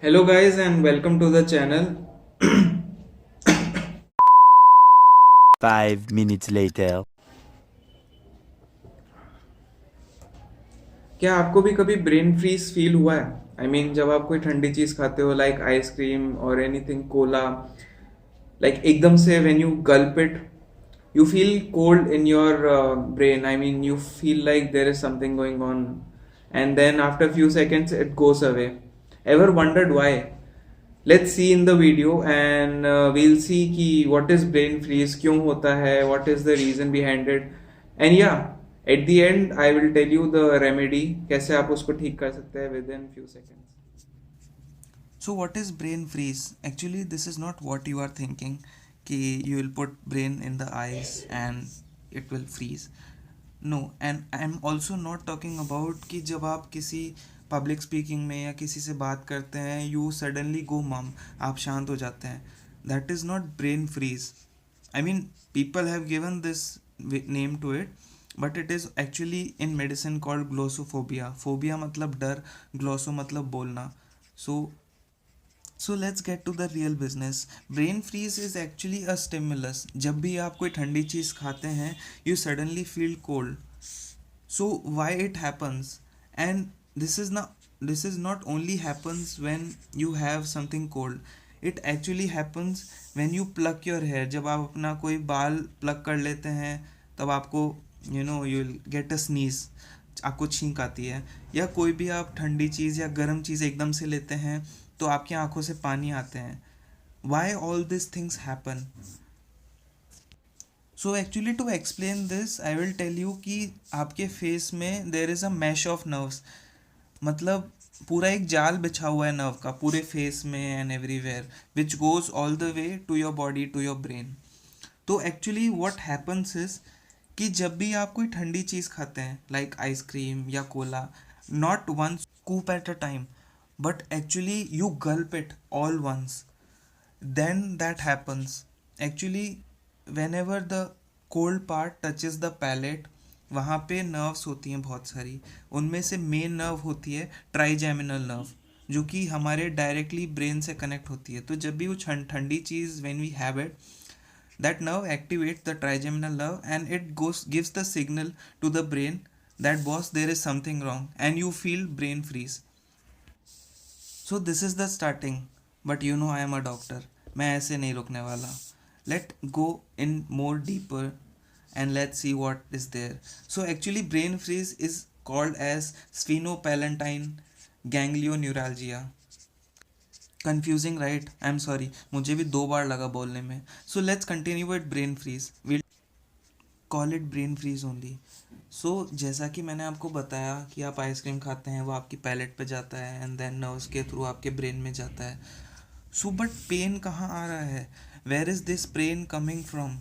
Hello guys and welcome to the channel. 5 minutes later. क्या आपको भी कभी ब्रेन फ्रीज फील हुआ है? जब आप कोई ठंडी चीज खाते हो लाइक आइसक्रीम और एनीथिंग कोला, लाइक एकदम से when you Gulp it you feel cold in your brain. You feel like there is something going on, and then after a few seconds it goes away. Ever wondered why? Let's see in the video, and we'll see कि what is brain freeze, क्यों होता है, what is the reason behind it, and yeah, at the end I will tell you the remedy, कैसे आप उसको ठीक कर सकते हैं within few seconds. So what is brain freeze? Actually, this is not what you are thinking कि you will put brain in the ice and it will freeze. No, and I am also not talking about कि जब आप किसी public speaking में या किसी से बात करते हैं यू सडनली गो मम, आप शांत हो जाते हैं. That is not brain freeze. I mean, people have given this name to it, but it is actually in medicine called glossophobia. Phobia मतलब डर, glosso मतलब बोलना. So let's get to the real business. Brain freeze is actually a stimulus. जब भी आप कोई ठंडी चीज़ खाते हैं you suddenly feel cold. So why it happens? And this is not only happens when you have something cold. It actually happens when you pluck your hair. जब आप अपना कोई बाल pluck कर लेते हैं तब आपको you will get a sneeze, आपको छींक आती है. या कोई भी आप ठंडी चीज़ या गर्म चीज़ एकदम से लेते हैं तो आपकी आंखों से पानी आते हैं. Why all this things happen? So actually to explain this I will tell you कि आपके फेस में there is a mesh of nerves. मतलब पूरा एक जाल बिछा हुआ है नर्व का पूरे फेस में and everywhere which goes all the way to your body to your brain. तो एक्चुअली व्हाट हैपन्स इज कि जब भी आप कोई ठंडी चीज़ खाते हैं लाइक आइसक्रीम या cola, not one scoop at a time but actually you gulp it all once, then that happens. Actually, whenever the cold part touches the palate, वहाँ पे नर्व्स होती हैं बहुत सारी. उनमें से मेन नर्व होती है ट्राइजेमिनल नर्व, जो कि हमारे डायरेक्टली ब्रेन से कनेक्ट होती है. तो जब भी वो ठंडी चीज़ when we have it, that nerve activates the trigeminal nerve and it gives the signal to the brain that boss there is something wrong and you feel brain freeze. So this is the starting, but you know I am a doctor, मैं ऐसे नहीं रुकने वाला. Let go in more deeper and let see what is there. So actually brain freeze is called as sphenopalatine ganglioneuralgia. Confusing right? I am sorry, मुझे भी 2 बार लगा बोलने में. So let's continue with brain freeze. Will call it brain freeze only. So जैसा कि मैंने आपको बताया कि आप आइसक्रीम खाते हैं वो आपकी पैलेट पे जाता है एंड देन नर्व्स के थ्रू आपके ब्रेन में जाता है. सो बट पेन कहाँ आ रहा है? Where is this pain coming from?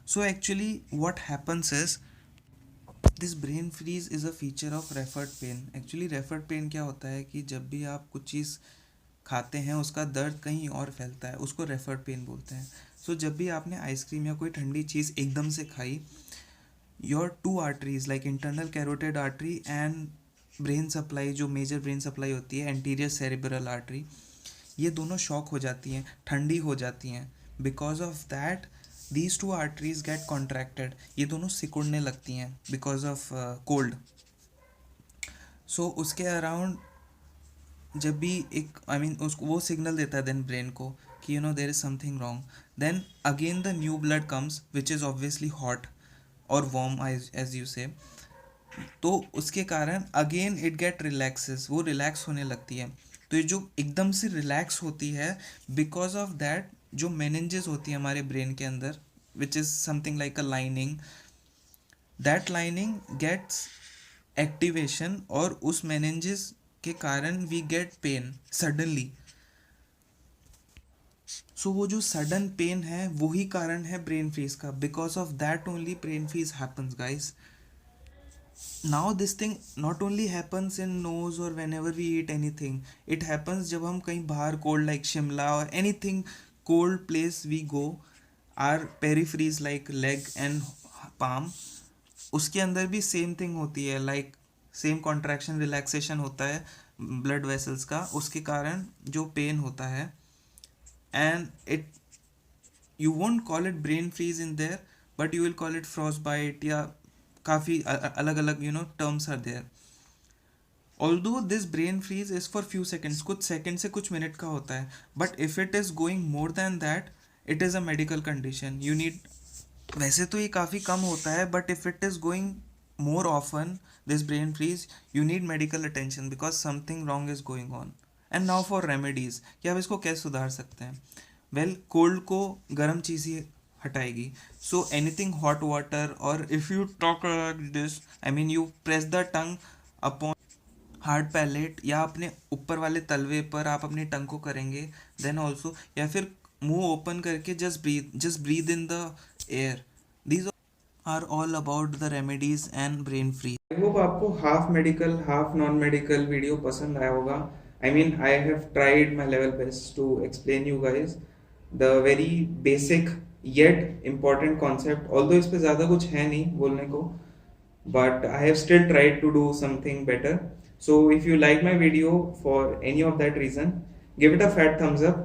So actually what happens is this brain freeze is a feature of referred pain. Actually referred pain क्या होता है कि जब भी आप कुछ चीज़ खाते हैं उसका दर्द कहीं और फैलता है, उसको रेफर्ड पेन बोलते हैं. सो जब भी आपने आइसक्रीम या कोई ठंडी चीज़ एकदम से खाई, your 2 arteries like internal carotid artery and brain supply, जो मेजर ब्रेन सप्लाई होती है एंटीरियर सेरिब्रल आर्टरी, ये दोनों शॉक हो जाती हैं, ठंडी हो जाती हैं. Because of that these 2 arteries get contracted. ये दोनों सिकुड़ने लगती हैं बिकॉज ऑफ कोल्ड. सो उसके अराउंड जब भी एक उसको वो सिग्नल देता है देन ब्रेन को कि there is something wrong. Then again the new blood comes which is obviously hot और वार्म एज यू से. तो उसके कारण अगेन इट गेट रिलैक्सेस, वो रिलैक्स होने लगती है. तो ये जो एकदम से रिलैक्स होती है बिकॉज ऑफ दैट जो मेनिंजेस होती है हमारे ब्रेन के अंदर which is something like a lining, that lining gets activation और उस मेनिंजेस के कारण we get pain suddenly. So वो जो सडन पेन है वही कारण है ब्रेन फ्रीज का. Because of that only brain freeze happens guys. Now this thing not only happens in nose और whenever we eat anything. It happens जब हम कहीं बाहर कोल्ड लाइक शिमला और anything cold place we go, or peripheries like leg and palm, उसके अंदर भी same thing होती है. लाइक सेम कॉन्ट्रैक्शन रिलैक्सेशन होता है ब्लड वेसल्स का, उसके कारण जो पेन होता है, and it you won't call it brain freeze in there, but you will call it frost bite, या काफ़ी अलग अलग terms are there. Although this brain freeze is for few seconds, कुछ सेकेंड से कुछ मिनट का होता है, but if it is going more than that, it is a medical condition. You need, वैसे तो ये काफ़ी कम होता है, but if it is going more often, this brain freeze, you need medical attention because something wrong is going on. And now for remedies, कि आप इसको कैसे सुधार सकते हैं. वेल, कोल्ड को गर्म चीज़ ही हटाएगी. सो एनीथिंग हॉट वाटर, और if you talk like this, I mean you press the tongue upon hard palate, या अपने ऊपर वाले तलवे पर आप अपनी टंग को करेंगे, देन ऑल्सो, या फिर मुंह ओपन करके just breathe in the air. These are all about the remedies and brain free. I hope आपको half medical half non medical video पसंद आया होगा. I mean I have tried my level best to explain you guys the very basic yet important concept. Although इस पे ज़्यादा कुछ है नहीं बोलने को, but I have still tried to do something better. So if you like my video for any of that reason, give it a fat thumbs up,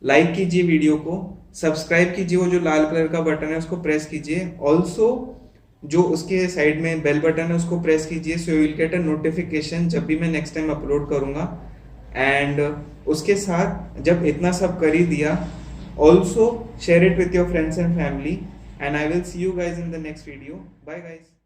like कीजिए video को, सब्सक्राइब कीजिए, वो जो लाल कलर का बटन है उसको press कीजिए. Also जो उसके साइड में बेल बटन है उसको प्रेस कीजिए, so you will get a notification जब भी मैं नेक्स्ट टाइम अपलोड करूँगा. एंड उसके साथ जब इतना सब कर ही दिया, also share it with your friends and family, and I will see you guys in the next video. Bye guys.